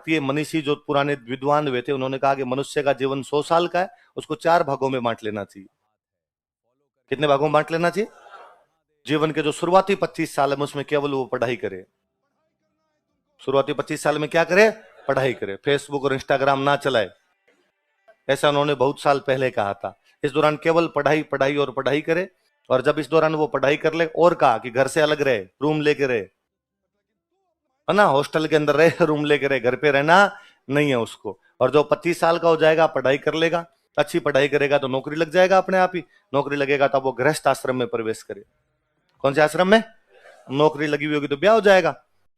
भारतीय मनीषी जो पुराने विद्वान हुए थे उन्होंने कहा कि मनुष्य का जीवन 100 साल का है, उसको 4 भागों में बांट लेना चाहिए। कितने भागों में बांट लेना चाहिए? जीवन के जो शुरुआती 25 साल है उसमें केवल वो पढ़ाई करे। शुरुआती 25 साल में क्या करे? पढ़ाई करे, फेसबुक और इंस्टाग्राम ना चलाए, ऐसा उन्होंने बहुत साल पहले कहा था। इस दौरान केवल पढ़ाई पढ़ाई और पढ़ाई करे, और जब इस दौरान वो पढ़ाई कर ले, और कहा कि घर से अलग रहे, रूम लेके रहे, है ना, हॉस्टल के अंदर रहे, रूम लेके रहे, घर पे रहना नहीं है उसको। और जो 25 साल का हो जाएगा, पढ़ाई कर लेगा, अच्छी पढ़ाई करेगा तो नौकरी लग जाएगा अपने आप ही। नौकरी लगेगा तब वो गृहस्थ आश्रम में प्रवेश करे। कौन से आश्रम में? नौकरी लगी हुई होगी तो ब्याह हो जाएगा,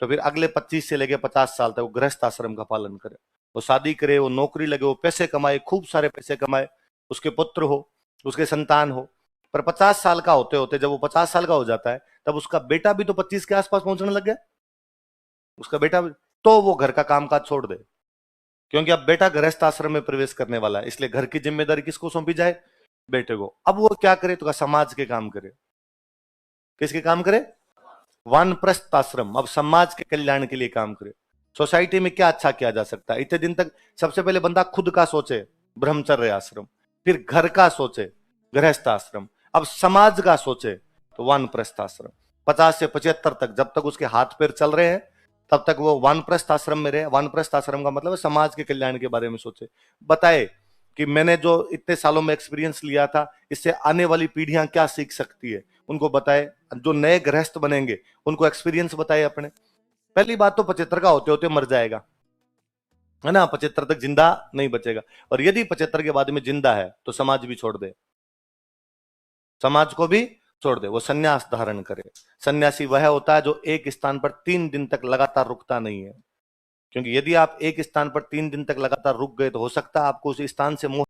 तो फिर अगले 25 से लेके 50 साल तक वो गृहस्थ आश्रम का पालन करे, वो शादी करे, वो नौकरी लगे, वो पैसे कमाए, खूब सारे पैसे कमाए, उसके पुत्र हो, उसके संतान हो। पर 50 साल का होते होते जब वो 50 साल का हो जाता है, तब उसका बेटा भी तो 25 के आसपास पहुंचने लग गया, उसका बेटा भी, तो वो घर का कामकाज छोड़ दे, क्योंकि अब बेटा गृहस्थ आश्रम में प्रवेश करने वाला है, इसलिए घर की जिम्मेदारी किसको सौंपी जाए? बेटे को। अब वो क्या करे? तो समाज के काम करे। किसके काम करे? वानप्रस्थ आश्रम। अब समाज के कल्याण के लिए काम करे। सोसाइटी में क्या अच्छा किया जा सकता है, इतने दिन तक सबसे पहले बंदा खुद का सोचे, ब्रह्मचर्य आश्रम, फिर घर का सोचे, गृहस्थ आश्रम, अब समाज का सोचे तो वानप्रस्थ आश्रम। 50 से 75 तक जब तक उसके हाथ पैर चल रहे हैं तब तक वो वानप्रस्थ आश्रम में रहे। वानप्रस्थ आश्रम का मतलब है समाज के कल्याण के बारे में सोचे, बताए कि मैंने जो इतने सालों में एक्सपीरियंस लिया था इससे आने वाली पीढ़ियां क्या सीख सकती है, उनको बताए। जो नए गृहस्थ बनेंगे उनको एक्सपीरियंस बताए अपने। पहली बात तो 75 का होते होते मर जाएगा, है ना, 75 तक जिंदा नहीं बचेगा। और यदि 75 के बाद में जिंदा है तो समाज भी छोड़ दे, समाज को भी छोड़ दे, वो सन्यास धारण करे। सन्यासी वह होता है जो एक स्थान पर 3 दिन तक लगातार रुकता नहीं है, क्योंकि यदि आप एक स्थान पर 3 दिन तक लगातार रुक गए तो हो सकता है आपको उस स्थान से मोह